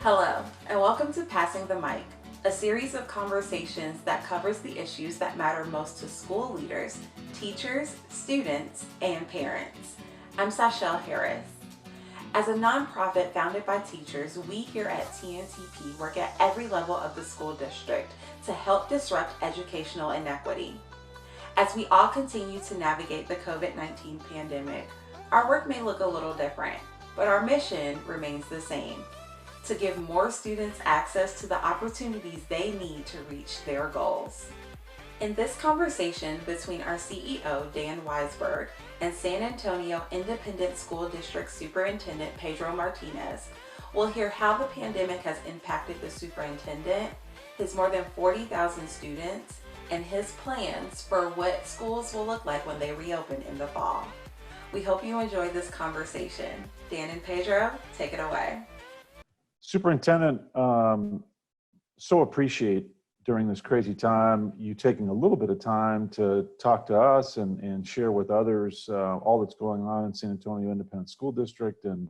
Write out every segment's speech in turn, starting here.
Hello, and welcome to Passing the Mic, a series of conversations that covers the issues that matter most to school leaders, teachers, students, and parents. I'm Sashelle Harris. As a nonprofit founded by teachers, we here at TNTP work at every level of the school district to help disrupt educational inequity. As we all continue to navigate the COVID-19 pandemic, our work may look a little different, but our mission remains the same: to give more students access to the opportunities they need to reach their goals. In this conversation between our CEO, Dan Weisberg, and San Antonio Independent School District Superintendent Pedro Martinez, we'll hear how the pandemic has impacted the superintendent, his more than 40,000 students, and his plans for what schools will look like when they reopen in the fall. We hope you enjoy this conversation. Dan and Pedro, take it away. Superintendent, so appreciate during this crazy time you taking a little bit of time to talk to us and share with others all that's going on in San Antonio Independent School District and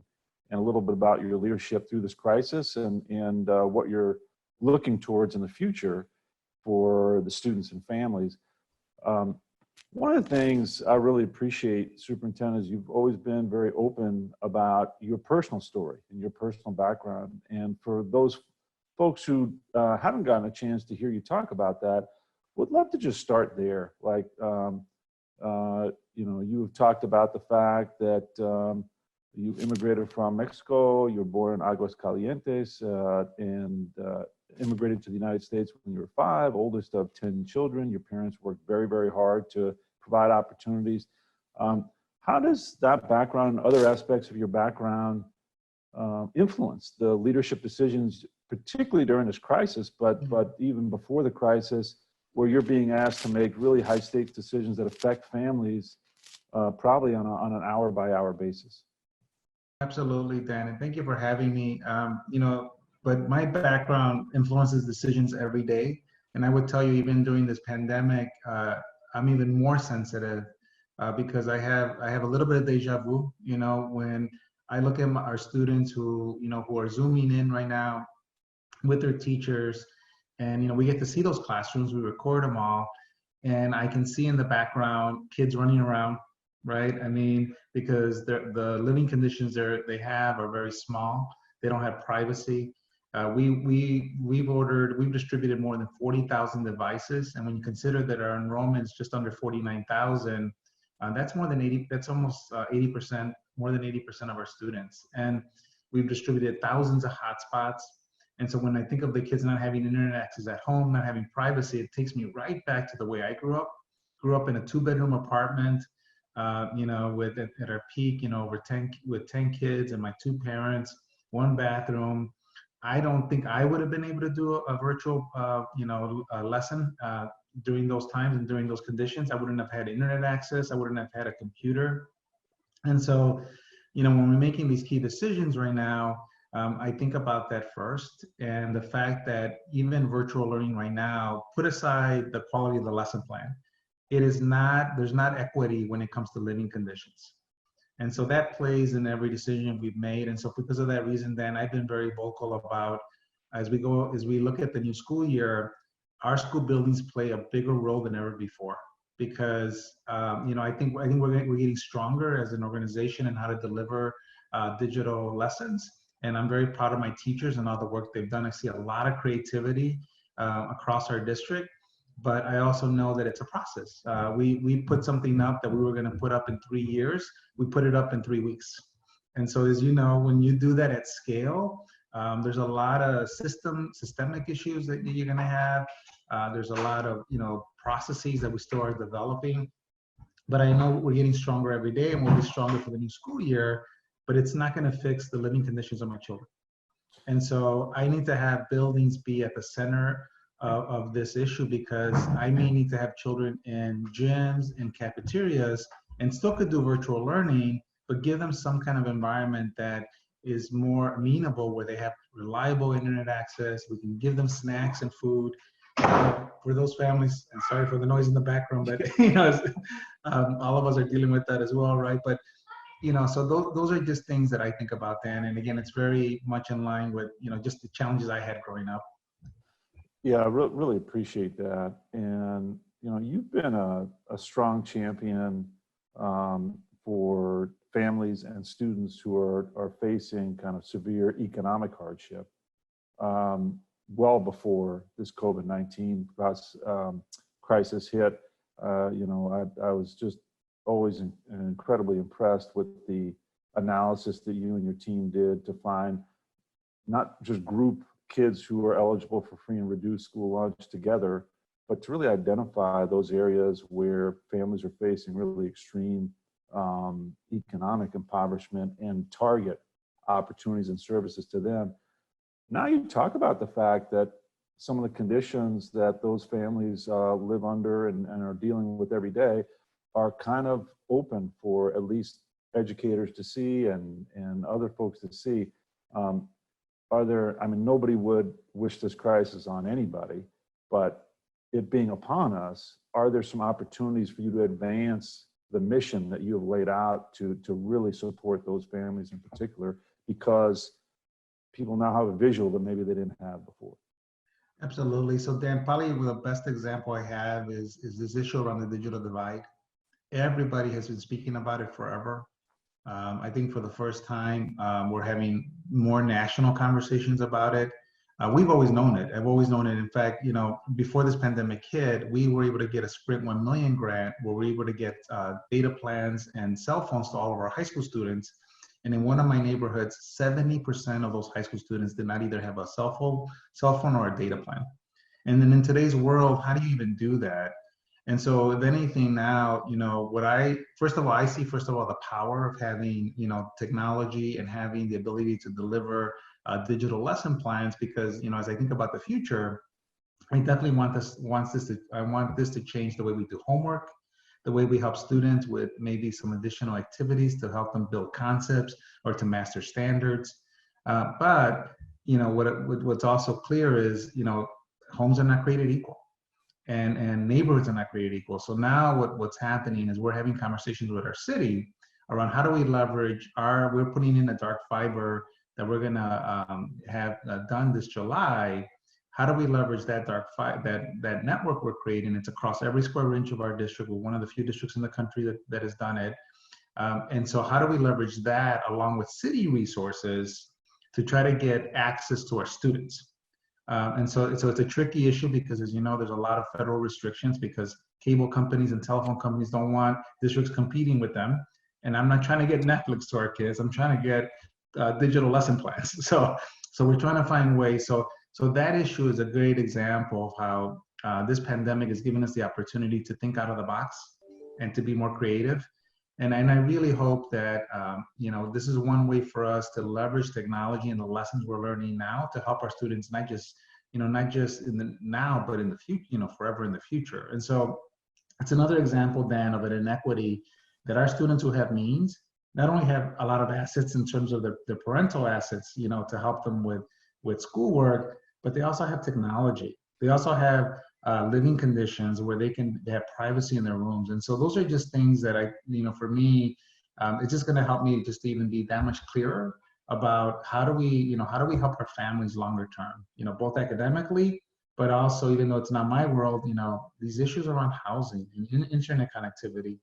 a little bit about your leadership through this crisis and what you're looking towards in the future for the students and families. One of the things I really appreciate, Superintendent, is you've always been very open about your personal story and your personal background. And for those folks who haven't gotten a chance to hear you talk about that, would love to just start there. Like, you've talked about the fact that you immigrated from Mexico, you were born in Aguascalientes, and immigrated to the United States when you were 5, oldest of 10 children. Your parents worked very, very hard to provide opportunities. How does that background and other aspects of your background influence the leadership decisions, particularly during this crisis, but even before the crisis, where you're being asked to make really high stakes decisions that affect families probably on an hour by hour basis? Absolutely, Dan, and thank you for having me. But my background influences decisions every day. And I would tell you, even during this pandemic, I'm even more sensitive because I have a little bit of deja vu. When I look at our students who are Zooming in right now with their teachers, and we get to see those classrooms, we record them all, and I can see in the background kids running around, right? I mean, because the living conditions they have are very small. They don't have privacy. We've distributed more than 40,000 devices, and when you consider that our enrollment is just under 49,000, that's more than 80. That's almost 80%, more than 80% of our students, and we've distributed thousands of hotspots. And so when I think of the kids not having internet access at home, not having privacy, it takes me right back to the way I grew up. Grew up in a 2-bedroom apartment, with at our peak, with 10 kids and my 2 parents, 1 bathroom. I don't think I would have been able to do a virtual, lesson during those times and during those conditions. I wouldn't have had internet access. I wouldn't have had a computer. And so, when we're making these key decisions right now, I think about that first, and the fact that even virtual learning right now, put aside the quality of the lesson plan, there's not equity when it comes to living conditions. And so that plays in every decision we've made. And so because of that reason, then I've been very vocal about, as we look at the new school year, our school buildings play a bigger role than ever before. Because I think we're getting stronger as an organization in how to deliver digital lessons. And I'm very proud of my teachers and all the work they've done. I see a lot of creativity across our district. But I also know that it's a process. We put something up that we were going to put up in 3 years. We put it up in 3 weeks. And so, as you know, when you do that at scale, there's a lot of systemic issues that you're going to have. There's a lot of processes that we still are developing. But I know we're getting stronger every day, and we'll be stronger for the new school year. But it's not going to fix the living conditions of my children. And so I need to have buildings be at the center of this issue, because I may need to have children in gyms and cafeterias and still could do virtual learning, but give them some kind of environment that is more amenable, where they have reliable internet access. We can give them snacks and food for those families. And sorry for the noise in the background, but all of us are dealing with that as well, right? But So those are just things that I think about then. And again, it's very much in line with, just the challenges I had growing up. Yeah, I really appreciate that. And, you've been a strong champion for families and students who are facing kind of severe economic hardship well before this COVID-19 crisis hit. I was just always incredibly impressed with the analysis that you and your team did to find not just group kids who are eligible for free and reduced school lunch together, but to really identify those areas where families are facing really extreme economic impoverishment and target opportunities and services to them. Now you talk about the fact that some of the conditions that those families live under and are dealing with every day are kind of open for at least educators to see and other folks to see. Nobody would wish this crisis on anybody, but it being upon us, are there some opportunities for you to advance the mission that you have laid out to really support those families in particular, because people now have a visual that maybe they didn't have before? Absolutely. So Dan, probably the best example I have is this issue around the digital divide. Everybody has been speaking about it forever. I think for the first time, we're having more national conversations about it. We've always known it. I've always known it. In fact, before this pandemic hit, we were able to get a Sprint 1 million grant where we were able to get data plans and cell phones to all of our high school students. And in one of my neighborhoods, 70% of those high school students did not either have a cell phone or a data plan. And then in today's world, how do you even do that? And so if anything now, first of all, I see the power of having, technology and having the ability to deliver digital lesson plans, because, as I think about the future, I definitely want this to change the way we do homework, the way we help students with maybe some additional activities to help them build concepts or to master standards. But what's also clear is, homes are not created equal. And neighborhoods are not created equal. So now what's happening is we're having conversations with our city around how do we leverage we're putting in a dark fiber that we're gonna have done this July. How do we leverage that that network we're creating? It's across every square inch of our district. We're one of the few districts in the country that has done it. And so how do we leverage that along with city resources to try to get access to our students? And so it's a tricky issue because, as you know, there's a lot of federal restrictions because cable companies and telephone companies don't want districts competing with them. And I'm not trying to get Netflix to our kids. I'm trying to get digital lesson plans. So we're trying to find ways. So that issue is a great example of how this pandemic has given us the opportunity to think out of the box and to be more creative. And I really hope that, this is one way for us to leverage technology and the lessons we're learning now to help our students, not just in the now, but in the future, forever in the future. And so it's another example, Dan, of an inequity that our students who have means not only have a lot of assets in terms of their parental assets, to help them with schoolwork, but they also have technology. They also have living conditions where they have privacy in their rooms. And so those are just things that for me, it's just going to help me just to even be that much clearer about how do we help our families longer term, both academically, but also, even though it's not my world, these issues around housing and internet connectivity.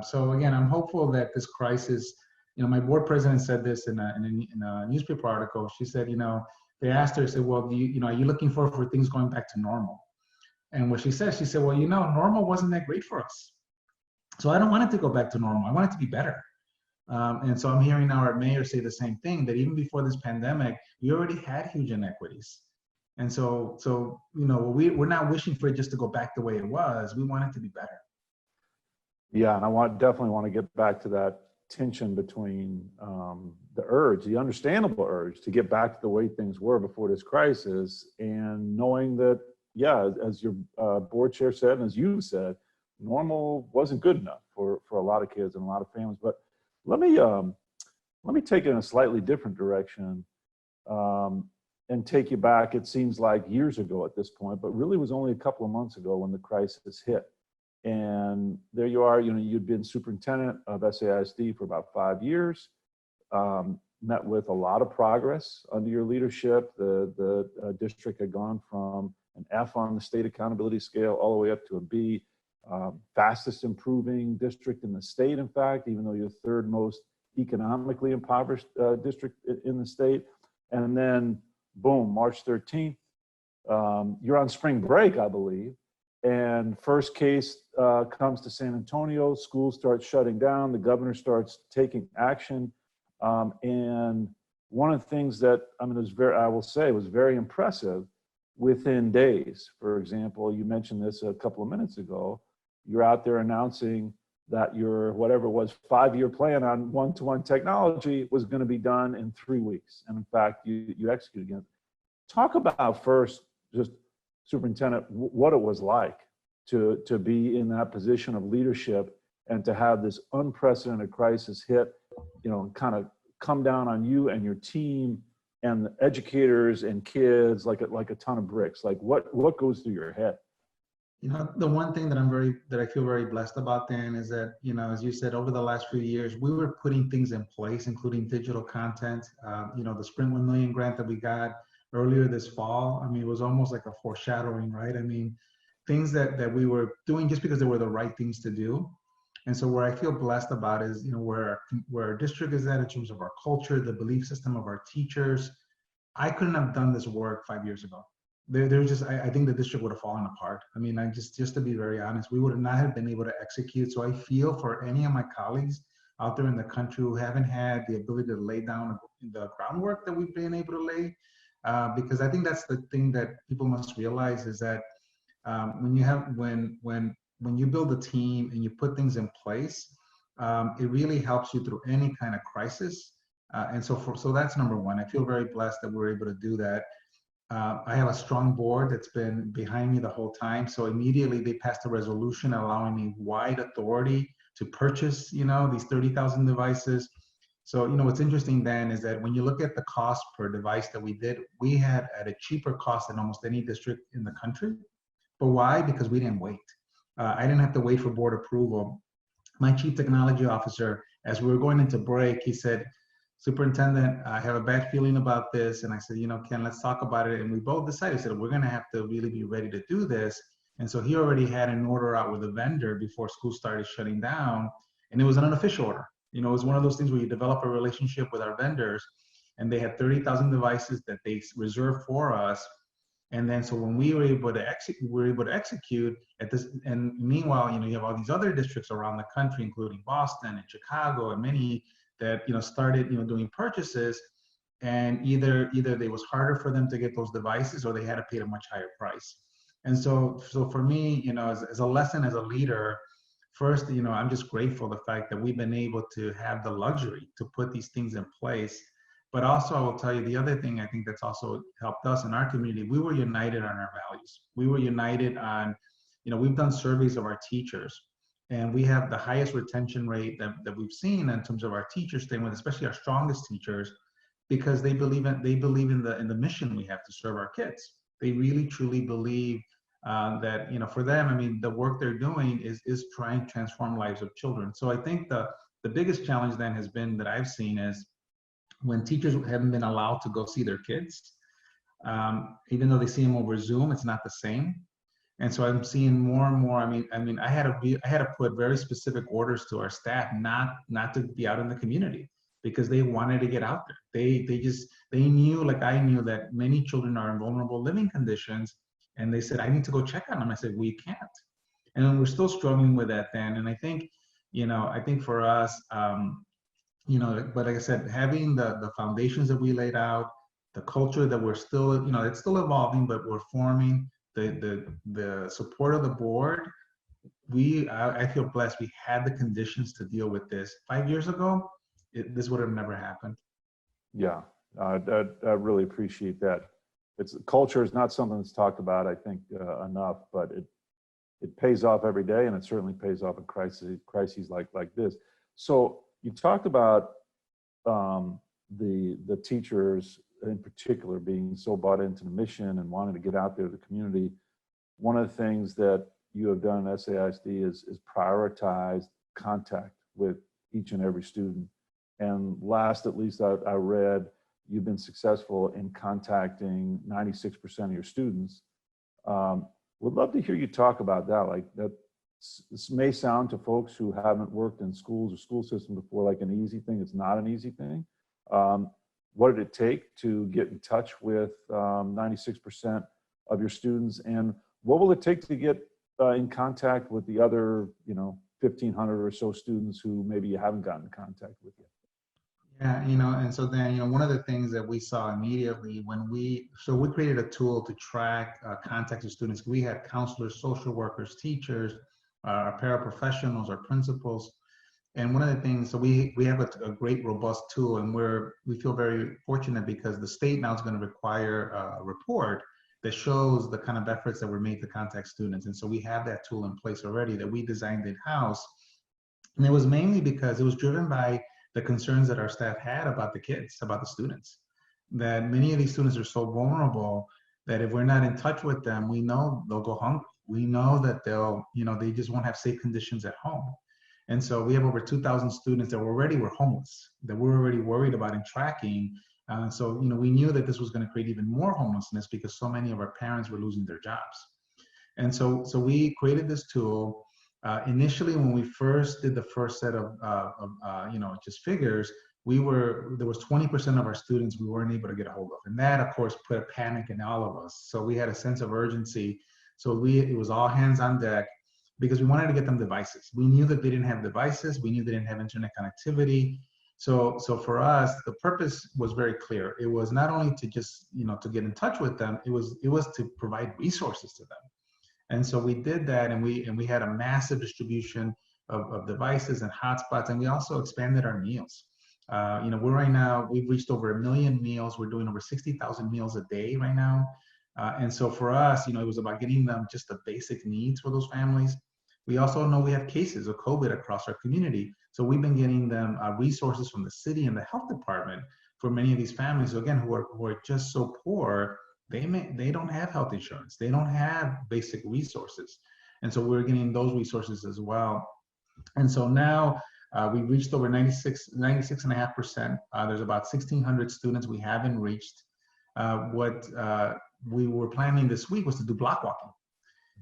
So again, I'm hopeful that this crisis, my board president said this in a newspaper article. She said, they asked her, said, well, are you looking for things going back to normal? And what she said, well, normal wasn't that great for us. So I don't want it to go back to normal. I want it to be better. And so I'm hearing now our mayor say the same thing, that even before this pandemic, we already had huge inequities. And so we're not wishing for it just to go back the way it was. We want it to be better. Yeah, and I definitely want to get back to that tension between the understandable urge to get back to the way things were before this crisis, and knowing that, yeah, as your board chair said, and as you said, normal wasn't good enough for a lot of kids and a lot of families. But let me take it in a slightly different direction and take you back. It seems like years ago at this point, but really was only a couple of months ago when the crisis hit. And there you are, you'd been superintendent of SAISD for about 5 years, met with a lot of progress under your leadership. The district had gone from an F on the state accountability scale all the way up to a B, fastest improving district in the state, in fact, even though you're the third most economically impoverished district in the state. And then boom, March 13th, you're on spring break, I believe. And first case comes to San Antonio, schools start shutting down, the governor starts taking action. And one of the things that, I will say was very impressive within days. For example, you mentioned this a couple of minutes ago, you're out there announcing that your, whatever it was, 5-year plan on one-to-one technology was going to be done in 3 weeks. And in fact, you executed against it. Talk about first, just Superintendent, what it was like to be in that position of leadership and to have this unprecedented crisis hit, kind of come down on you and your team and the educators and kids like a ton of bricks. Like what goes through your head? The one thing that I feel very blessed about, Dan, is that, as you said, over the last few years, we were putting things in place, including digital content. The Sprint 1 Million grant that we got earlier this fall, it was almost like a foreshadowing, right? Things that we were doing just because they were the right things to do. And so where I feel blessed about is, where our district is at in terms of our culture, the belief system of our teachers. I couldn't have done this work 5 years ago. I think the district would have fallen apart. Just to be very honest, we would not have been able to execute. So I feel for any of my colleagues out there in the country who haven't had the ability to lay down the groundwork that we've been able to lay, because I think that's the thing that people must realize is that when you build a team and you put things in place, it really helps you through any kind of crisis. So that's number one. I feel very blessed that we're able to do that. I have a strong board that's been behind me the whole time. So immediately they passed a resolution allowing me wide authority to purchase, these 30,000 devices. So, what's interesting, Dan, is that when you look at the cost per device that we did, we had at a cheaper cost than almost any district in the country. But why? Because we didn't wait. I didn't have to wait for board approval. My chief technology officer, as we were going into break, he said, Superintendent, I have a bad feeling about this. And I said, Ken, let's talk about it. And we both decided, said, we're going to have to really be ready to do this. And so he already had an order out with a vendor before school started shutting down. And it was an unofficial order. It was one of those things where you develop a relationship with our vendors, and they had 30,000 devices that they reserved for us. And then, so when we were able to execute at this, and meanwhile, you have all these other districts around the country, including Boston and Chicago and many that, started, doing purchases, and either it was harder for them to get those devices or they had to pay a much higher price. And so for me, as a lesson as a leader, first, I'm just grateful the fact that we've been able to have the luxury to put these things in place. But also, I will tell you the other thing I think that's also helped us in our community, we were united on our values. We were united on, we've done surveys of our teachers, and we have the highest retention rate that we've seen in terms of our teachers staying with, especially our strongest teachers, because they believe in the mission we have to serve our kids. They really truly believe that, for them, the work they're doing is trying to transform lives of children. So I think the biggest challenge then has been that I've seen is when teachers haven't been allowed to go see their kids, even though they see them over Zoom, it's not the same. And so I'm seeing more and more. I had to put very specific orders to our staff not to be out in the community because they wanted to get out there. They knew, like I knew, that many children are in vulnerable living conditions, and they said, I need to go check on them. I said, we can't. And we're still struggling with that then. And I think for us, but like I said, having the foundations that we laid out, the culture that we're still, it's still evolving, but we're forming, the support of the board, I feel blessed we had the conditions to deal with this. 5 years ago, this would have never happened. Yeah, I really appreciate that. Culture is not something that's talked about, I think, enough, but it pays off every day, and it certainly pays off in crises like this. So you talked about the teachers in particular being so bought into the mission and wanting to get out there to the community. One of the things that you have done at SAISD is prioritize contact with each and every student. And last, at least I read, you've been successful in contacting 96% of your students. Would love to hear you talk about that. Like that, this may sound to folks who haven't worked in schools or school system before like an easy thing. It's not an easy thing. What did it take to get in touch with 96% of your students, and what will it take to get in contact with the other, 1,500 or so students who maybe you haven't gotten in contact with yet? Yeah, and so then, one of the things that we saw immediately when we created a tool to track contact with students. We had counselors, social workers, teachers, our paraprofessionals, our principals. And one of the things, so we have a great robust tool, and we feel very fortunate because the state now is going to require a report that shows the kind of efforts that were made to contact students. And so we have that tool in place already that we designed in-house. And it was mainly because it was driven by the concerns that our staff had about the kids, about the students, that many of these students are so vulnerable that if we're not in touch with them, we know they'll go hungry. We know that they just won't have safe conditions at home. And so we have over 2,000 students that were homeless, that we're already worried about in tracking. So we knew that this was going to create even more homelessness because so many of our parents were losing their jobs. And so we created this tool. Initially, when we first did the first set of just figures, there was 20% of our students we weren't able to get a hold of. And that, of course, put a panic in all of us. So we had a sense of urgency. So it was all hands on deck because we wanted to get them devices. We knew that they didn't have devices. We knew they didn't have internet connectivity. So for us, the purpose was very clear. It was not only to just, to get in touch with them, it was to provide resources to them. And so we did that, and we had a massive distribution of devices and hotspots, and we also expanded our meals. We've reached over 1 million meals. We're doing over 60,000 meals a day right now. And so for us, it was about getting them just the basic needs for those families. We also know we have cases of COVID across our community. So we've been getting them resources from the city and the health department for many of these families, so again, who are just so poor. They don't have health insurance. They don't have basic resources. And so we're getting those resources as well. And so now we reached over 96.5%. There's about 1,600 students we haven't reached. What we were planning this week was to do block walking.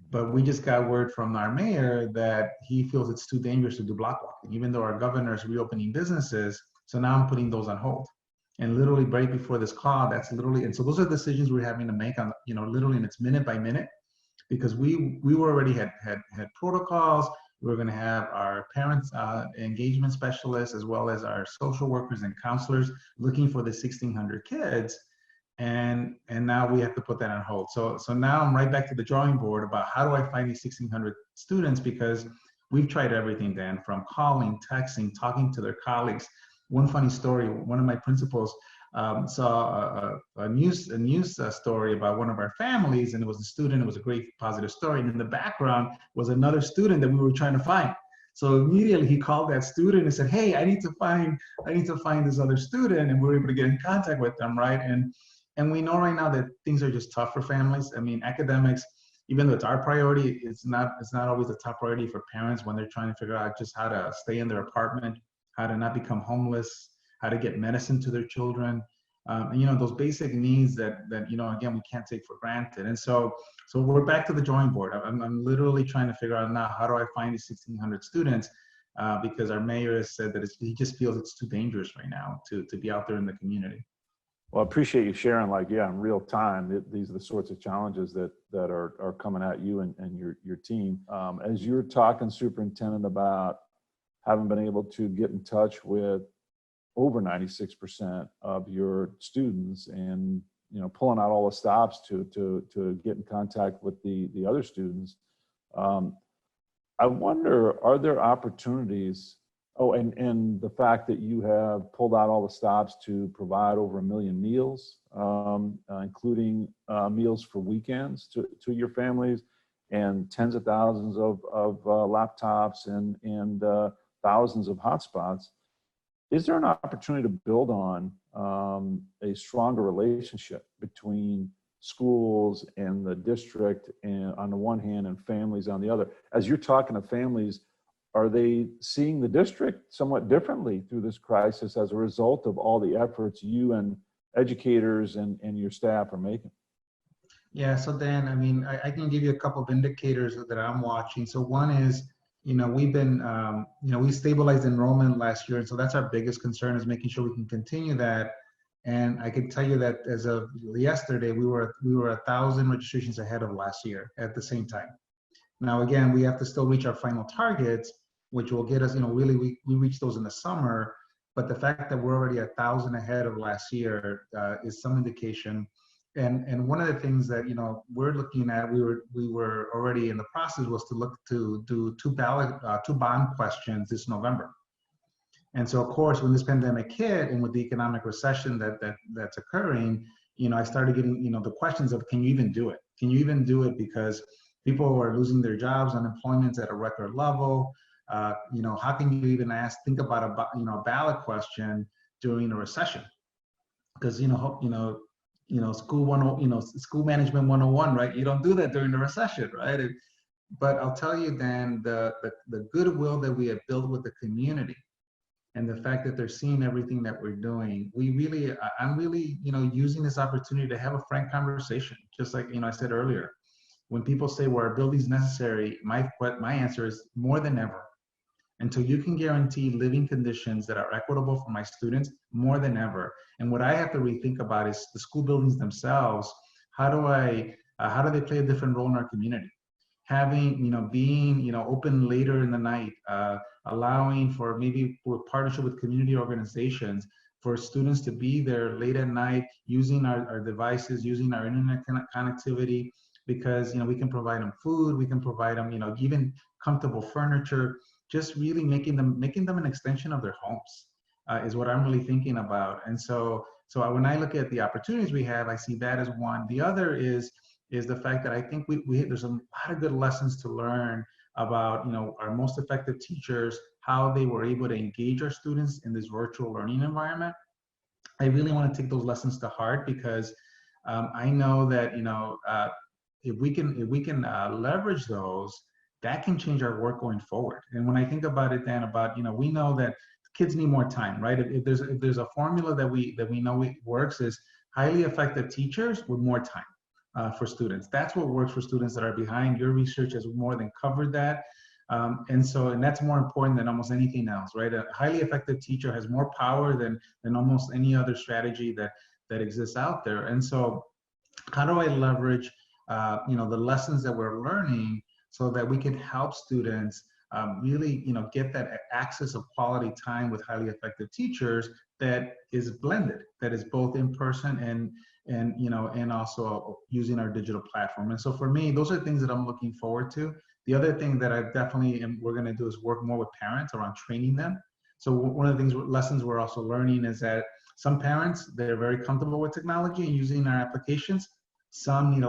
But we just got word from our mayor that he feels it's too dangerous to do block walking, even though our governor is reopening businesses. So now I'm putting those on hold. And literally right before this call, and so those are decisions we're having to make on, literally, and it's minute by minute, because we already had protocols. We were going to have our parents engagement specialists, as well as our social workers and counselors looking for the 1,600 kids. And now we have to put that on hold. So now I'm right back to the drawing board about how do I find these 1,600 students, because we've tried everything, Dan, from calling, texting, talking to their colleagues. One funny story, one of my principals saw a news story about one of our families, and it was a student. It was a great positive story. And in the background was another student that we were trying to find. So immediately he called that student and said, "Hey, I need to find this other student," and we were able to get in contact with them, right? And we know right now that things are just tough for families. I mean, academics, even though it's our priority, it's not always a top priority for parents when they're trying to figure out just how to stay in their apartment, how to not become homeless, how to get medicine to their children, those basic needs that again, we can't take for granted. And so we're back to the drawing board. I'm literally trying to figure out now, how do I find these 1,600 students? Because our mayor has said that he just feels it's too dangerous right now to be out there in the community. Well, I appreciate you sharing, in real time, these are the sorts of challenges that are coming at you and your team. As you're talking, Superintendent, about having been able to get in touch with over 96% of your students and, pulling out all the stops to get in contact with the other students. I wonder, are there opportunities? Oh, and the fact that you have pulled out all the stops to provide over 1 million meals, including meals for weekends to your families, and tens of thousands of laptops and thousands of hotspots. Is there an opportunity to build on a stronger relationship between schools and the district and on the one hand and families on the other. As you're talking to families, are they seeing the district somewhat differently through this crisis as a result of all the efforts you and educators and your staff are making? Yeah, so Dan, I mean, I can give you a couple of indicators that I'm watching. So one is, we've been, we stabilized enrollment last year. And so that's our biggest concern, is making sure we can continue that. And I can tell you that as of yesterday, we were 1,000 registrations ahead of last year at the same time. Now, again, we have to still reach our final targets, which will get us, really, we reached those in the summer. But the fact that we're already 1,000 ahead of last year is some indication. And one of the things that we're looking at, we were already in the process, was to look to do two bond questions this November. And so, of course, when this pandemic hit and with the economic recession that's occurring, I started getting the questions of, can you even do it? Can you even do it? Because people are losing their jobs, unemployment's at a record level. How can you even think about a ballot question during a recession? Because school management 101, right? You don't do that during the recession, right? But I'll tell you, Dan, the goodwill that we have built with the community, and the fact that they're seeing everything that we're doing, I'm really, using this opportunity to have a frank conversation. Just like, I said earlier, when people say, well, our building's necessary, my answer is more than ever. Until you can guarantee living conditions that are equitable for my students, more than ever. And what I have to rethink about is the school buildings themselves. How do they play a different role in our community? Having, being, open later in the night, allowing for maybe with partnership with community organizations for students to be there late at night, using our devices, using our internet connectivity, because, we can provide them food, we can provide them, even comfortable furniture, just really making them an extension of their homes is what I'm really thinking about. And so when I look at the opportunities we have, I see that as one. The other is the fact that I think there's a lot of good lessons to learn about, our most effective teachers, how they were able to engage our students in this virtual learning environment. I really want to take those lessons to heart, because I know that, if we can leverage those, that can change our work going forward. And when I think about it, Dan, we know that kids need more time, right? If there's a formula that we know it works, is highly effective teachers with more time for students. That's what works for students that are behind. Your research has more than covered that. And that's more important than almost anything else, right? A highly effective teacher has more power than almost any other strategy that exists out there. And so how do I leverage the lessons that we're learning so that we can help students really, get that access of quality time with highly effective teachers that is blended, that is both in person and also using our digital platform. And so for me, those are things that I'm looking forward to. The other thing that we're going to do is work more with parents around training them. So one of the lessons we're also learning is that some parents, they're very comfortable with technology and using our applications. Some need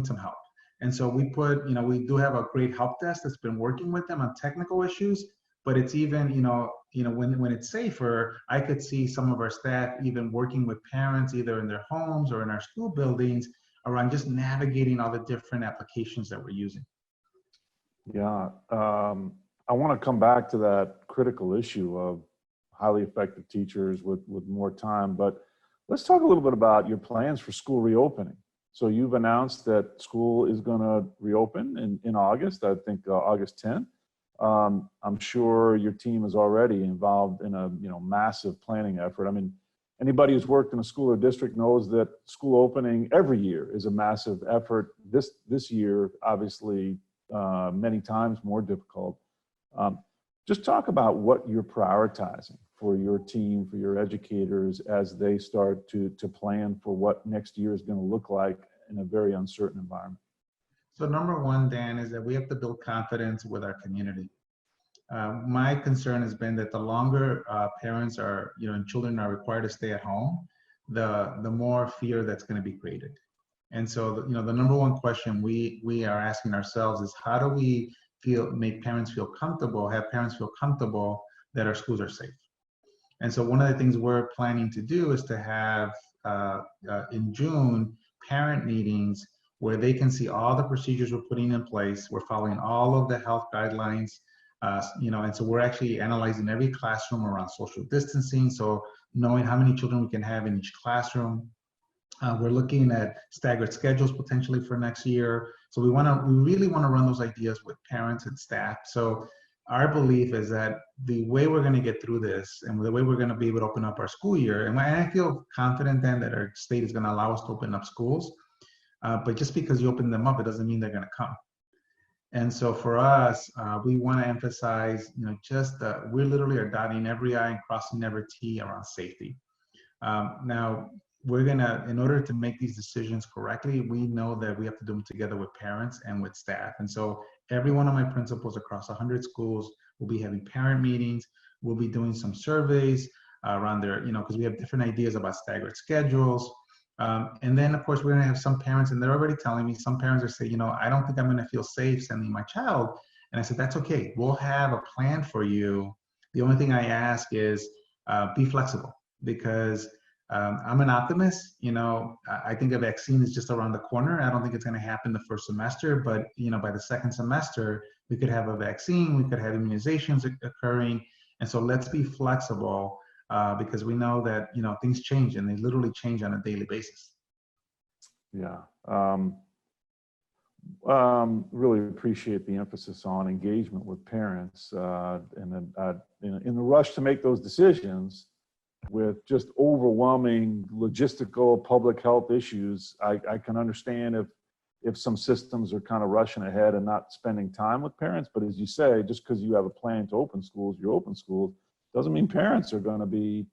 some help. And so we do have a great help desk that's been working with them on technical issues, but it's even, when it's safer, I could see some of our staff even working with parents, either in their homes or in our school buildings, around just navigating all the different applications that we're using. Yeah, I want to come back to that critical issue of highly effective teachers with more time, but let's talk a little bit about your plans for school reopening. So you've announced that school is going to reopen in August, I think August 10th. I'm sure your team is already involved in a massive planning effort. I mean, anybody who's worked in a school or district knows that school opening every year is a massive effort. This year, obviously, many times more difficult. Just talk about what you're prioritizing for your team, for your educators, as they start to plan for what next year is going to look like in a very uncertain environment. So number one, Dan, is that we have to build confidence with our community. My concern has been that the longer parents are, and children are required to stay at home, the more fear that's going to be created. And so, the number one question we are asking ourselves is, how do we make parents feel comfortable, have parents feel comfortable that our schools are safe? And so one of the things we're planning to do is to have, in June, parent meetings where they can see all the procedures we're putting in place. We're following all of the health guidelines, and so we're actually analyzing every classroom around social distancing. So knowing how many children we can have in each classroom. We're looking at staggered schedules potentially for next year. So we really want to run those ideas with parents and staff. So our belief is that the way we're going to get through this and the way we're going to be able to open up our school year, and I feel confident then that our state is going to allow us to open up schools, but just because you open them up, it doesn't mean they're going to come. And so for us, we want to emphasize, we literally are dotting every I and crossing every T around safety. Now, in order to make these decisions correctly, we know that we have to do them together with parents and with staff. And so every one of my principals across 100 schools will be having parent meetings. We'll be doing some surveys around their, because we have different ideas about staggered schedules. And then of course, we're gonna have some parents, and they're already telling me, some parents are saying, I don't think I'm gonna feel safe sending my child. And I said, that's okay. We'll have a plan for you. The only thing I ask is be flexible, because I'm an optimist. I think a vaccine is just around the corner. I don't think it's going to happen the first semester, but by the second semester, we could have a vaccine, we could have immunizations occurring. And so let's be flexible because we know that, things change, and they literally change on a daily basis. Yeah. Really appreciate the emphasis on engagement with parents and in the rush to make those decisions. With just overwhelming logistical public health issues, I can understand if some systems are kind of rushing ahead and not spending time with parents. But as you say, just because you have a plan to open schools, you open schools, doesn't mean parents are going to be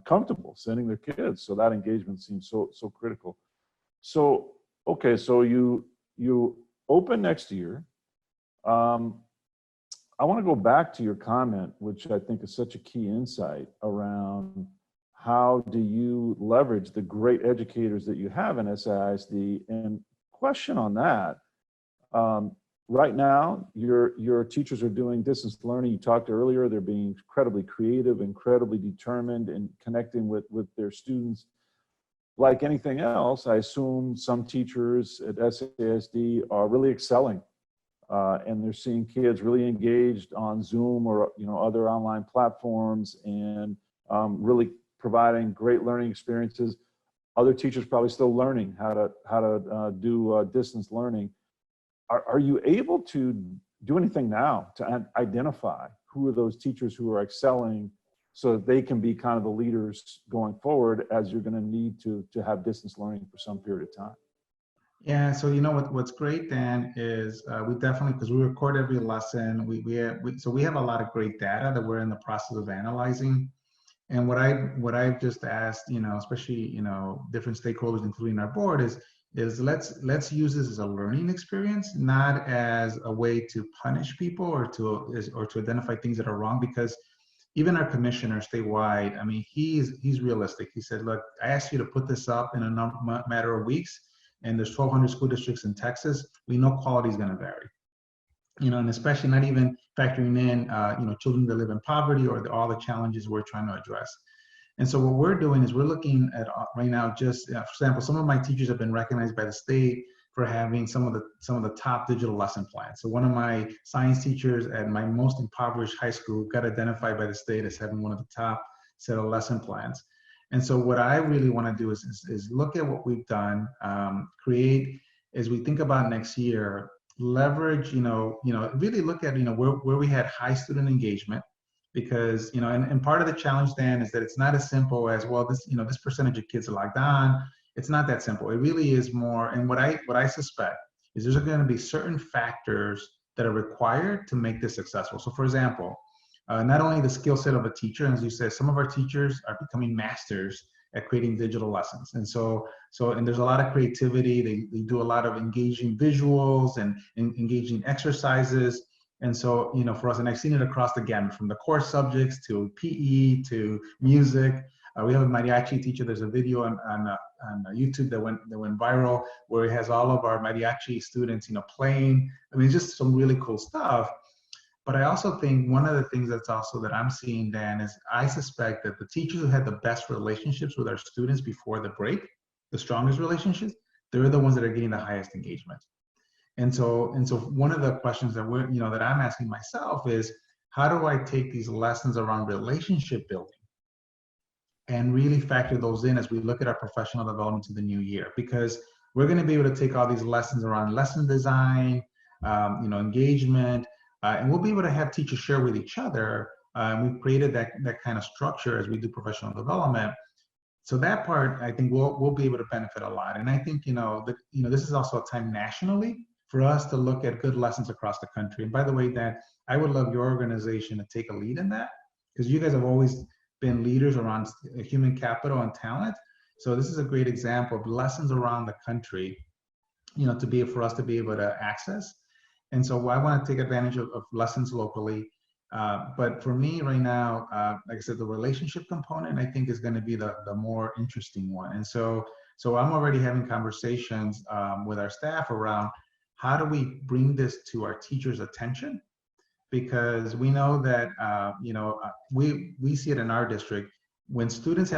comfortable sending their kids. So that engagement seems so critical. So, okay, so you open next year. I want to go back to your comment, which I think is such a key insight around how do you leverage the great educators that you have in SISD. And question on that, right now, your teachers are doing distance learning. You talked earlier, they're being incredibly creative, incredibly determined in connecting with their students. Like anything else, I assume some teachers at SISD are really excelling. And they're seeing kids really engaged on Zoom or other online platforms, and really providing great learning experiences. Other teachers probably still learning how to do distance learning. Are you able to do anything now to identify who are those teachers who are excelling, so that they can be kind of the leaders going forward, as you're going to need to have distance learning for some period of time? Yeah, so what's great, Dan, is we definitely, because we record every lesson, we have a lot of great data that we're in the process of analyzing. And what I've just asked, especially different stakeholders, including our board, is let's use this as a learning experience, not as a way to punish people or to identify things that are wrong. Because even our commissioner statewide, I mean, he's realistic. He said, look, I asked you to put this up in a matter of weeks, and there's 1,200 school districts in Texas. We know quality is going to vary, and especially not even factoring in, children that live in poverty or all the challenges we're trying to address. And so what we're doing is we're looking at right now, just for example, some of my teachers have been recognized by the state for having some of the top digital lesson plans. So one of my science teachers at my most impoverished high school got identified by the state as having one of the top set of lesson plans. And so what I really want to do is look at what we've done, create, as we think about next year, leverage, really look at, where we had high student engagement, because, and part of the challenge, Dan, is that it's not as simple as, well, this percentage of kids are logged on. It's not that simple. It really is more. And what I suspect is there's going to be certain factors that are required to make this successful. So for example, not only the skill set of a teacher, and as you said, some of our teachers are becoming masters at creating digital lessons. And and there's a lot of creativity. They do a lot of engaging visuals and engaging exercises. And so, for us, and I've seen it across the gamut, from the core subjects to PE to music. We have a mariachi teacher. There's a video on YouTube that went viral, where it has all of our mariachi students, playing. I mean, just some really cool stuff. But I also think one of the things that I'm seeing, Dan, is I suspect that the teachers who had the best relationships with our students before the break, the strongest relationships, they're the ones that are getting the highest engagement. And so one of the questions that that I'm asking myself is, how do I take these lessons around relationship building and really factor those in as we look at our professional development to the new year? Because we're going to be able to take all these lessons around lesson design, engagement, and we'll be able to have teachers share with each other. We've created that kind of structure as we do professional development. So that part, I think we'll be able to benefit a lot. And I think, this is also a time nationally for us to look at good lessons across the country. And by the way, Dan, I would love your organization to take a lead in that, because you guys have always been leaders around human capital and talent. So this is a great example of lessons around the country, for us to be able to access. And so I want to take advantage of lessons locally. But for me right now, like I said, the relationship component, I think, is going to be the more interesting one. And so I'm already having conversations with our staff around how do we bring this to our teachers' attention, because we know that we see it in our district. When students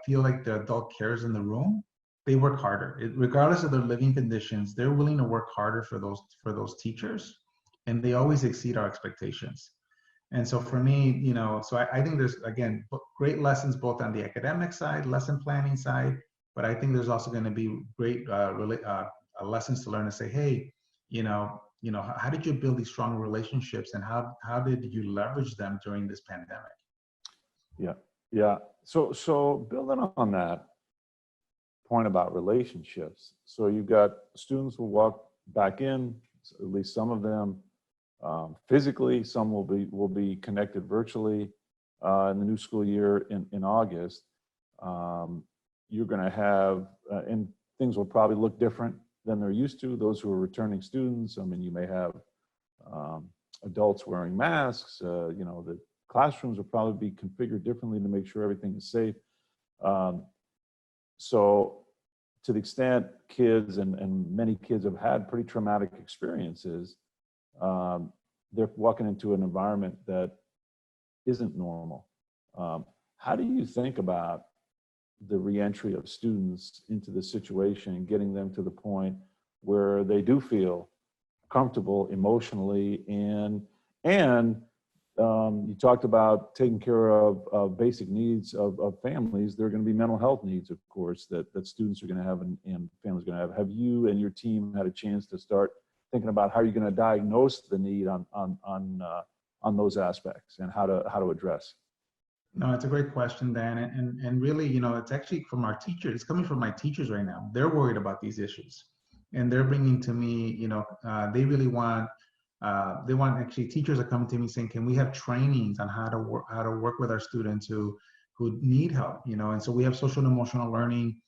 feel like the adult cares in the room, they work harder. Regardless of their living conditions, they're willing to work harder for those teachers, and they always exceed our expectations. And so for me, I think there's, again, great lessons both on the academic side, lesson planning side, but I think there's also going to be great lessons to learn to say, hey, how did you build these strong relationships, and how did you leverage them during this pandemic? Yeah. So building on that point about relationships, so you've got students who walk back in, at least some of them, physically, some will be connected virtually in the new school year in August. You're going to have, and things will probably look different than they're used to. Those who are returning students, I mean, you may have adults wearing masks. The classrooms will probably be configured differently to make sure everything is safe. So to the extent kids and many kids have had pretty traumatic experiences, they're walking into an environment that isn't normal. How do you think about the reentry of students into the situation and getting them to the point where they do feel comfortable emotionally, and you talked about taking care of basic needs of families. There are going to be mental health needs, of course, that students are going to have and families are going to have. Have you and your team had a chance to start thinking about how you're going to diagnose the need on those aspects and how to address? No, it's a great question, Dan. And really, it's actually from our teachers. It's coming from my teachers right now. They're worried about these issues, and they're bringing to me, they really want, actually, teachers are coming to me saying, can we have trainings on how to work with our students who need help, and so we have social and emotional learning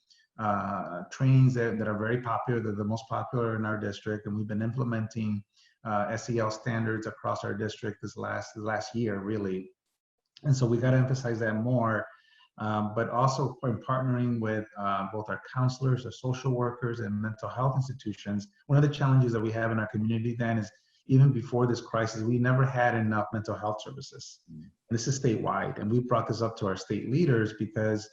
trainings that are very popular. They're the most popular in our district, and we've been implementing SEL standards across our district this last year, really. And so we got to emphasize that more, but also in partnering with both our counselors, our social workers, and mental health institutions. One of the challenges that we have in our community, then, is even before this crisis, we never had enough mental health services. This is statewide, and we brought this up to our state leaders because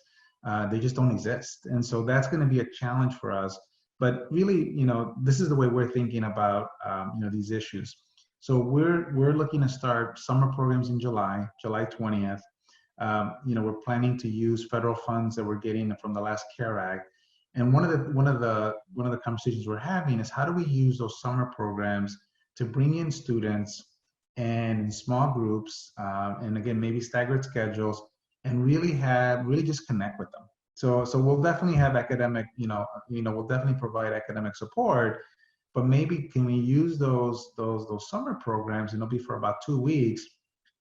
they just don't exist. And so that's going to be a challenge for us. But really, this is the way we're thinking about these issues. So we're looking to start summer programs in July 20th. We're planning to use federal funds that we're getting from the last CARE Act. And one of the conversations we're having is, how do we use those summer programs to bring in students and in small groups, and again, maybe staggered schedules, and really just connect with them. So we'll definitely have academic, we'll definitely provide academic support, but maybe can we use those summer programs, and it'll be for about 2 weeks,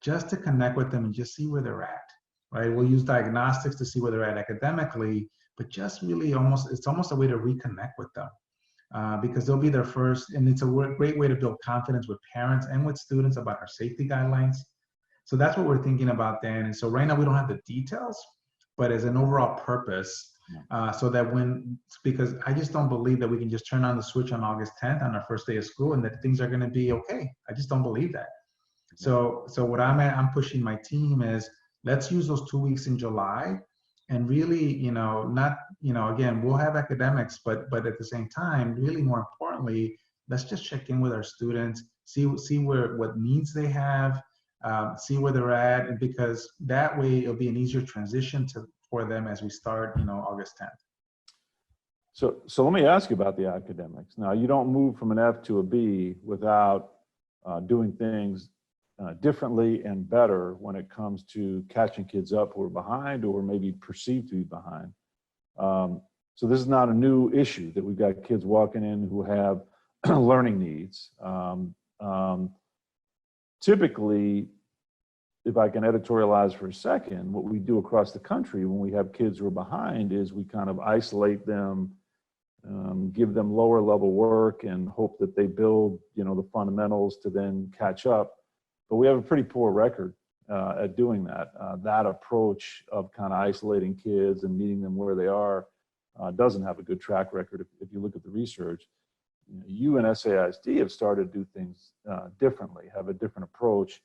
just to connect with them and just see where they're at, right? We'll use diagnostics to see where they're at academically, but just really it's almost a way to reconnect with them, because they'll be their first, and it's a great way to build confidence with parents and with students about our safety guidelines. So that's what we're thinking about, Dan. And so right now we don't have the details, but as an overall purpose, so that because I just don't believe that we can just turn on the switch on August 10th on our first day of school and that things are going to be okay. I just don't believe that. So what I'm pushing my team is, let's use those 2 weeks in July and really, not, again, we'll have academics, but at the same time, really more importantly, let's just check in with our students, see what needs they have, see where they're at, and because that way it'll be an easier transition for them as we start, August 10th. So let me ask you about the academics. Now, you don't move from an F to a B without doing things differently and better when it comes to catching kids up who are behind or maybe perceived to be behind. So this is not a new issue that we've got kids walking in who have learning needs. Typically, if I can editorialize for a second, what we do across the country when we have kids who are behind is we kind of isolate them, give them lower level work and hope that they build, the fundamentals to then catch up. But we have a pretty poor record at doing that. That approach of kind of isolating kids and meeting them where they are doesn't have a good track record if you look at the research. You and SAISD have started to do things differently, have a different approach.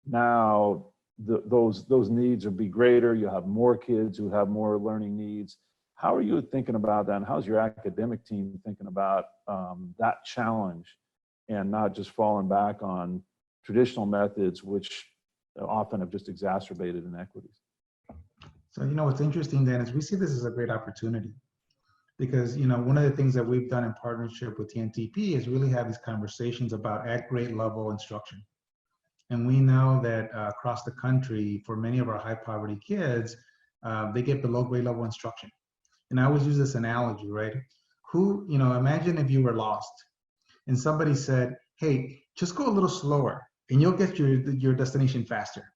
Now, those needs will be greater. You have more kids who have more learning needs. How are you thinking about that? And how's your academic team thinking about that challenge and not just falling back on traditional methods, which often have just exacerbated inequities? So, what's interesting then is we see this as a great opportunity because, one of the things that we've done in partnership with TNTP is really have these conversations about at grade level instruction. And we know that across the country, for many of our high poverty kids, they get below grade level instruction. And I always use this analogy, right? Imagine if you were lost and somebody said, hey, just go a little slower and you'll get your destination faster.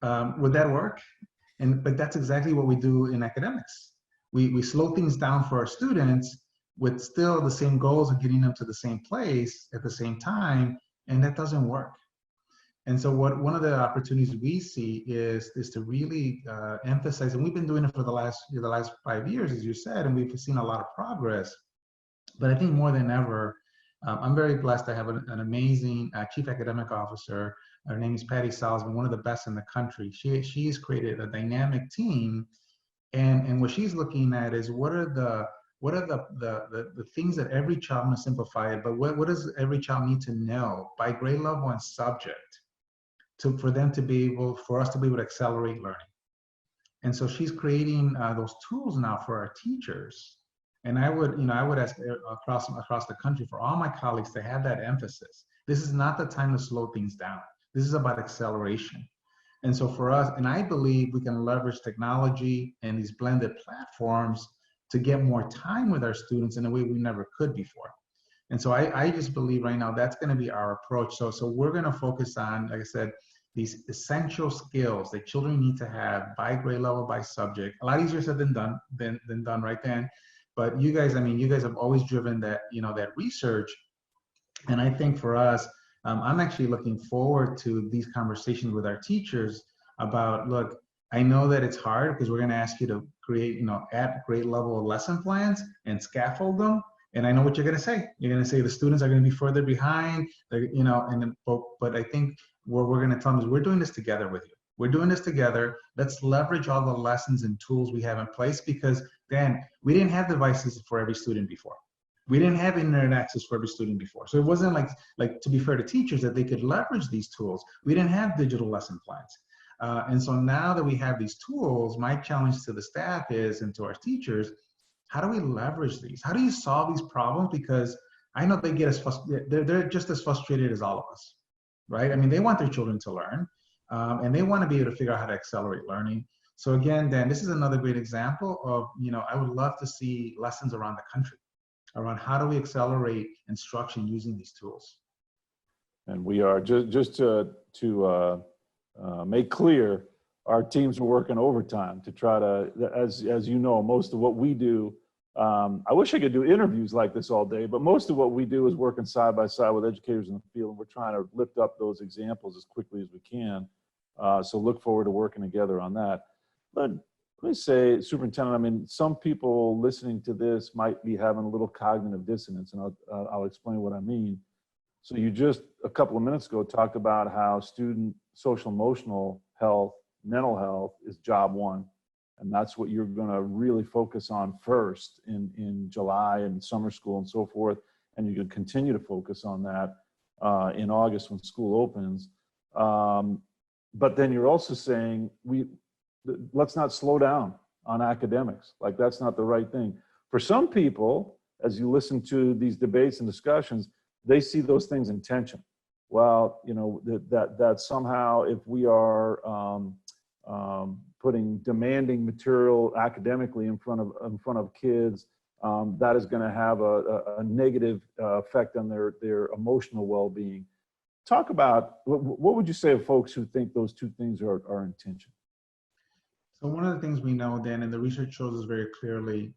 Would that work? But that's exactly what we do in academics. We slow things down for our students with still the same goals of getting them to the same place at the same time, and that doesn't work. And so one of the opportunities we see is to really emphasize, and we've been doing it for the last 5 years, as you said, and we've seen a lot of progress. But I think more than ever, I'm very blessed to have an amazing chief academic officer. Her name is Patty Salzman, one of the best in the country. She's created a dynamic team, and what she's looking at is what are the things that every child, I'm going to simplify it, but what does every child need to know by grade level and subject for us to be able to accelerate learning. And so she's creating those tools now for our teachers. And I would ask across the country for all my colleagues to have that emphasis. This is not the time to slow things down. This is about acceleration. And so for us, and I believe we can leverage technology and these blended platforms to get more time with our students in a way we never could before. And so I just believe right now that's going to be our approach. So we're going to focus on, like I said, these essential skills that children need to have by grade level, by subject. A lot easier said than done right then. But you guys have always driven that, that research. And I think for us, I'm actually looking forward to these conversations with our teachers about, look, I know that it's hard because we're going to ask you to create, at grade level lesson plans and scaffold them. And I know what you're going to say. You're going to say the students are going to be further behind, but I think what we're going to tell them is we're doing this together with you. We're doing this together. Let's leverage all the lessons and tools we have in place because then we didn't have devices for every student before. We didn't have internet access for every student before. So it wasn't like to be fair to teachers that they could leverage these tools. We didn't have digital lesson plans. And so now that we have these tools, my challenge to the staff and to our teachers, how do we leverage these? How do you solve these problems? Because I know they get they're just as frustrated as all of us, right? I mean, they want their children to learn and they want to be able to figure out how to accelerate learning. So again, Dan, this is another great example of, I would love to see lessons around the country around how do we accelerate instruction using these tools. And we are just to make clear, our teams are working overtime to try to, as you know, most of what we do, I wish I could do interviews like this all day, but most of what we do is working side by side with educators in the field, and we're trying to lift up those examples as quickly as we can. So look forward to working together on that. But let me say, Superintendent, I mean, some people listening to this might be having a little cognitive dissonance, and I'll explain what I mean. So you just a couple of minutes ago talked about how student social emotional health, mental health is job one. and that's what you're going to really focus on first in July and summer school and so forth, and you can continue to focus on that in August when school opens. But then you're also saying let's not slow down on academics. Like, that's not the right thing. For some people, as you listen to these debates and discussions, they see those things in tension. Well, you know, that somehow if we are putting demanding material academically in front of kids, that is going to have a negative effect on their emotional well-being. Talk about, what would you say of folks who think those two things are in tension? So one of the things we know, Dan, and the research shows us very clearly,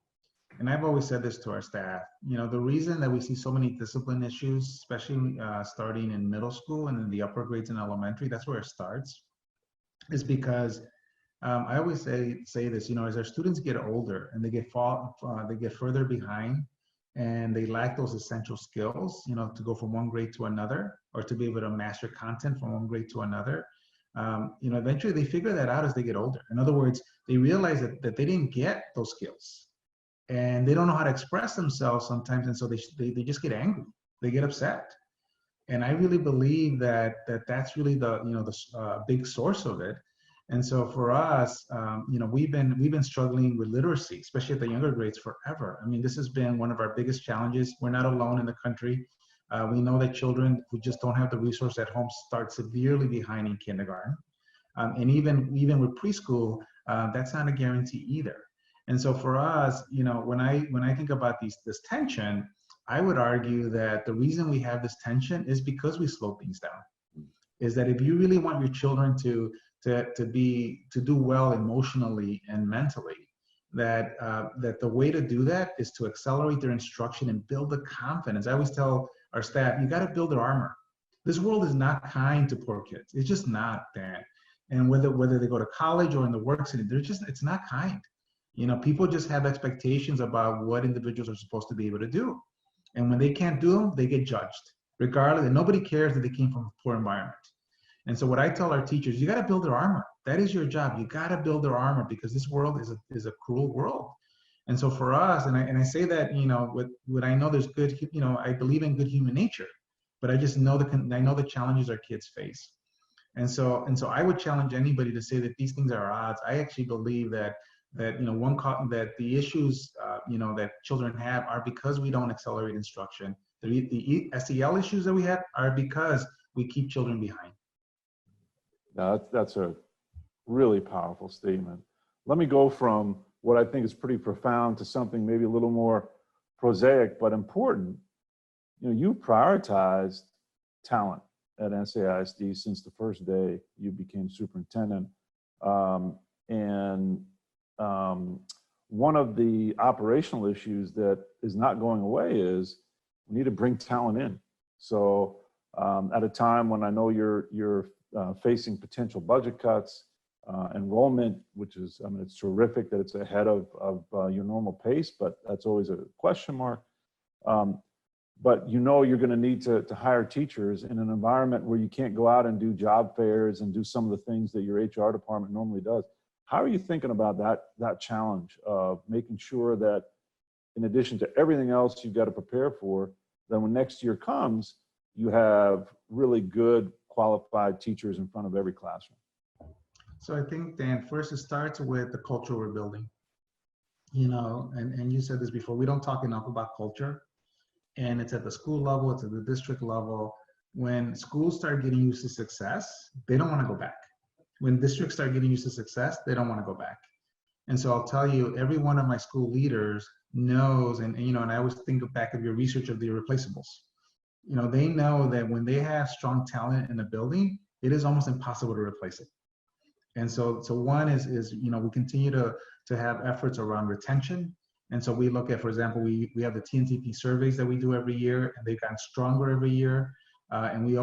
and I've always said this to our staff, you know, the reason that we see so many discipline issues, especially starting in middle school and in the upper grades in elementary, that's where it starts, is because I always say this, you know, as our students get older and they get further behind and they lack those essential skills, you know, to go from one grade to another, or to be able to master content from one grade to another, you know, eventually they figure that out as they get older. In other words, they realize that they didn't get those skills and they don't know how to express themselves sometimes. And so they just get angry, they get upset. And I really believe that's really the big source of it. And so for us, you know, we've been struggling with literacy, especially at the younger grades, forever. I mean, this has been one of our biggest challenges. We're not alone in the country. We know that children who just don't have the resource at home start severely behind in kindergarten. And even with preschool, that's not a guarantee either. And so for us, you know, when I think about this tension, I would argue that the reason we have this tension is because we slow things down. Is that if you really want your children to do well emotionally and mentally, that the way to do that is to accelerate their instruction and build the confidence. I always tell our staff, you got to build their armor. This world is not kind to poor kids. It's just not, Dan. And whether they go to college or in the work city, it's not kind. You know, people just have expectations about what individuals are supposed to be able to do. And when they can't do them, they get judged, regardless. And nobody cares that they came from a poor environment. And so what I tell our teachers, you got to build their armor. That is your job. You got to build their armor, because this world is a cruel world. And so for us, and I say that, you know, what I know, there's good, you know, I believe in good human nature, but I just know I know the challenges our kids face. And so I would challenge anybody to say that these things are odds. I actually believe that you know, that the issues you know, that children have are because we don't accelerate instruction. The SEL issues that we have are because we keep children behind. Now, that's a really powerful statement. Let me go from what I think is pretty profound to something maybe a little more prosaic but important. You know, you prioritized talent at NSAISD since the first day you became superintendent. One of the operational issues that is not going away is we need to bring talent in. So at a time when I know you're facing potential budget cuts, enrollment, which is, I mean, it's terrific that it's ahead of your normal pace, but that's always a question mark. But you know you're going to need to hire teachers in an environment where you can't go out and do job fairs and do some of the things that your HR department normally does. How are you thinking about that challenge of making sure that, in addition to everything else you've got to prepare for, then when next year comes, you have really good, qualified teachers in front of every classroom? So I think, Dan, first it starts with the culture we're building. You know, and you said this before, we don't talk enough about culture. And it's at the school level, it's at the district level. When schools start getting used to success, they don't want to go back. When districts start getting used to success, they don't want to go back. And so I'll tell you, every one of my school leaders knows, and you know, and I always think back of your research of the irreplaceables. You know, they know that when they have strong talent in a building, it is almost impossible to replace it. And so one is you know, we continue to have efforts around retention. And so we look at, for example, we have the TNTP surveys that we do every year, and they've gotten stronger every year. And we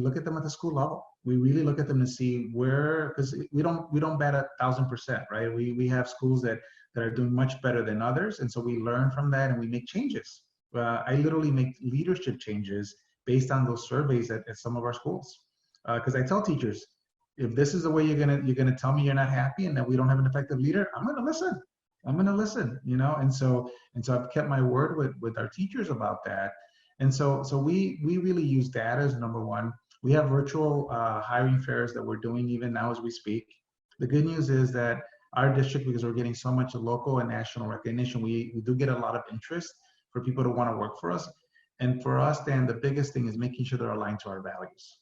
look at them at the school level. We really look at them to see where, because we don't bet 1,000%, right? We have schools that are doing much better than others, and so we learn from that and we make changes. I literally make leadership changes based on those surveys at some of our schools, because I tell teachers, If this is the way you're gonna tell me you're not happy and that we don't have an effective leader, I'm gonna listen. I'm gonna listen, you know. And so I've kept my word with our teachers about that. And so we really use data as number one. We have virtual hiring fairs that we're doing even now as we speak. The good news is that our district, because we're getting so much local and national recognition, we do get a lot of interest for people to want to work for us. And for us, Dan, the biggest thing is making sure they're aligned to our values.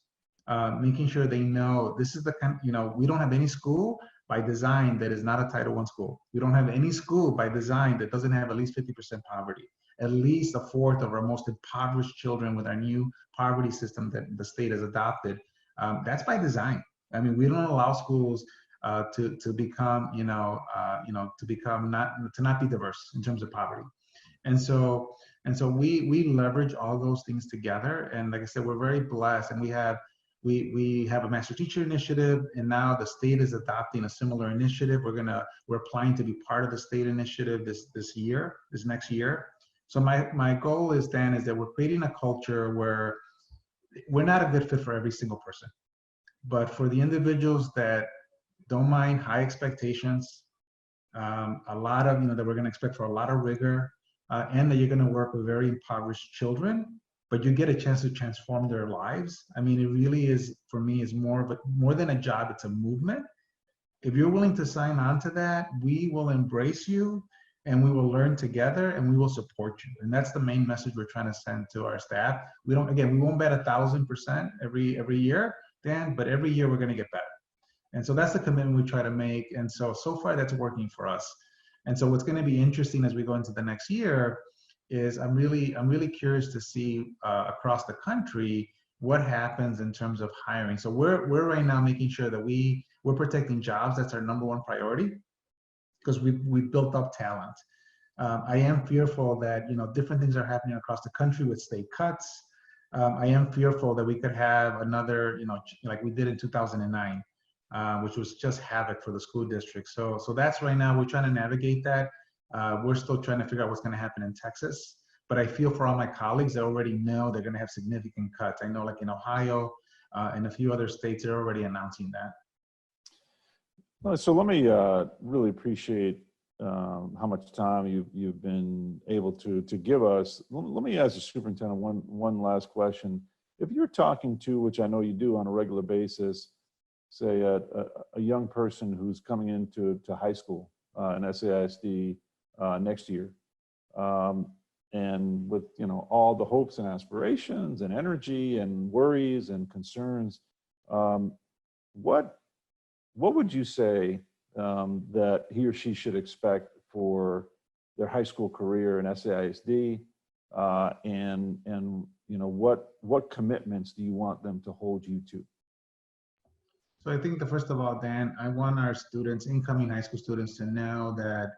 Making sure they know this is the kind, you know, we don't have any school by design that is not a Title I school. We don't have any school by design that doesn't have at least 50% poverty. At least a fourth of our most impoverished children with our new poverty system that the state has adopted. That's by design. I mean, we don't allow schools to become, to not be diverse in terms of poverty. And so we leverage all those things together. And like I said, we're very blessed, and we have a master teacher initiative, and now the state is adopting a similar initiative. We're applying to be part of the state initiative this next year. So my goal is, Dan, is that we're creating a culture where we're not a good fit for every single person, but for the individuals that don't mind high expectations, a lot of, that we're going to expect for a lot of rigor, and that you're going to work with very impoverished children, but you get a chance to transform their lives. I mean, it really is, for me, is more than a job, it's a movement. If you're willing to sign on to that, we will embrace you, and we will learn together, and we will support you. And that's the main message we're trying to send to our staff. We won't bet 1,000% every year, Dan, but every year we're going to get better. And so that's the commitment we try to make. And so far that's working for us. And so what's going to be interesting as we go into the next year is I'm really curious to see across the country what happens in terms of hiring. So we're right now making sure that we're protecting jobs. That's our number one priority, because we've built up talent. I am fearful that, different things are happening across the country with state cuts. I am fearful that we could have another, like we did in 2009, which was just havoc for the school district. So that's right now, we're trying to navigate that. We're still trying to figure out what's going to happen in Texas. But I feel for all my colleagues that already know they're going to have significant cuts. I know, like in Ohio and a few other states, they're already announcing that. So let me really appreciate how much time you've been able to give us. Let me ask the superintendent one last question. If you're talking to, which I know you do on a regular basis, say a young person who's coming into high school in SAISD next year, and with all the hopes and aspirations and energy and worries and concerns, what would you say that he or she should expect for their high school career in SAISD, and what commitments do you want them to hold you to? So I think first of all, Dan, I want our students, incoming high school students, to know that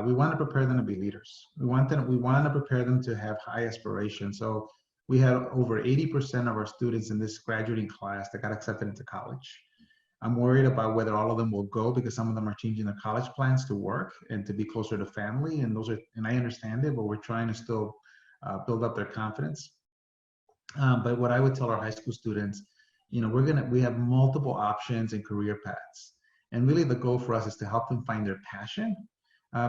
we want to prepare them to be leaders. We want to prepare them to have high aspirations. So we have over 80% of our students in this graduating class that got accepted into college. I'm worried about whether all of them will go, because some of them are changing their college plans to work and to be closer to family. And I understand it, but we're trying to still build up their confidence. But what I would tell our high school students, we have multiple options and career paths. And really the goal for us is to help them find their passion.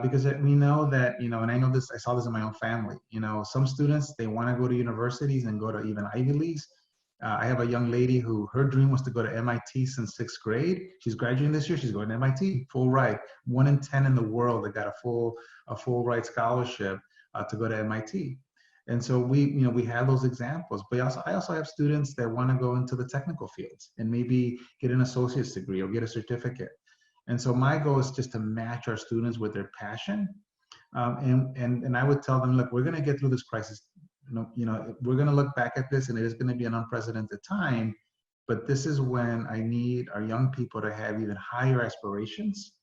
Because we know that, and I know this, I saw this in my own family, some students, they want to go to universities and go to even Ivy Leagues. I have a young lady who her dream was to go to MIT since 6th grade. She's graduating this year. She's going to MIT, full ride. 1 in 10 in the world that got a full ride scholarship to go to MIT. And so we have those examples. But I also have students that want to go into the technical fields and maybe get an associate's degree or get a certificate. And so my goal is just to match our students with their passion. And I would tell them, look, we're going to get through this crisis. We're going to look back at this, and it is going to be an unprecedented time. But this is when I need our young people to have even higher aspirations,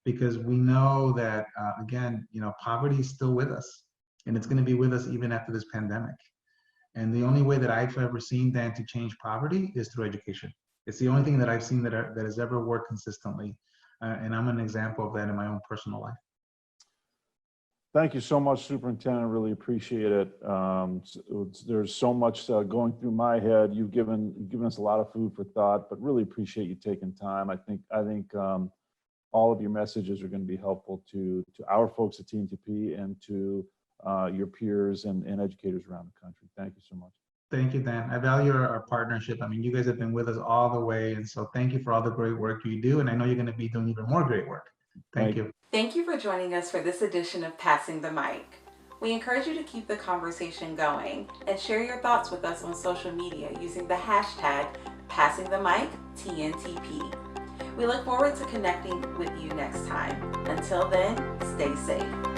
because we know that, again, poverty is still with us, and it's going to be with us even after this pandemic. And the only way that I've ever seen, Dan, to change poverty is through education. It's the only thing that I've seen that has ever worked consistently. And I'm an example of that in my own personal life. Thank you so much, Superintendent. Really appreciate it. There's so much going through my head. You've given us a lot of food for thought, but really appreciate you taking time. I think all of your messages are going to be helpful to our folks at TNTP and to your peers and educators around the country. Thank you so much. Thank you, Dan. I value our partnership. I mean, you guys have been with us all the way, and so thank you for all the great work you do. And I know you're going to be doing even more great work. Thank you. Thank you for joining us for this edition of Passing the Mic. We encourage you to keep the conversation going and share your thoughts with us on social media using the hashtag #PassingTheMicTNTP. We look forward to connecting with you next time. Until then, stay safe.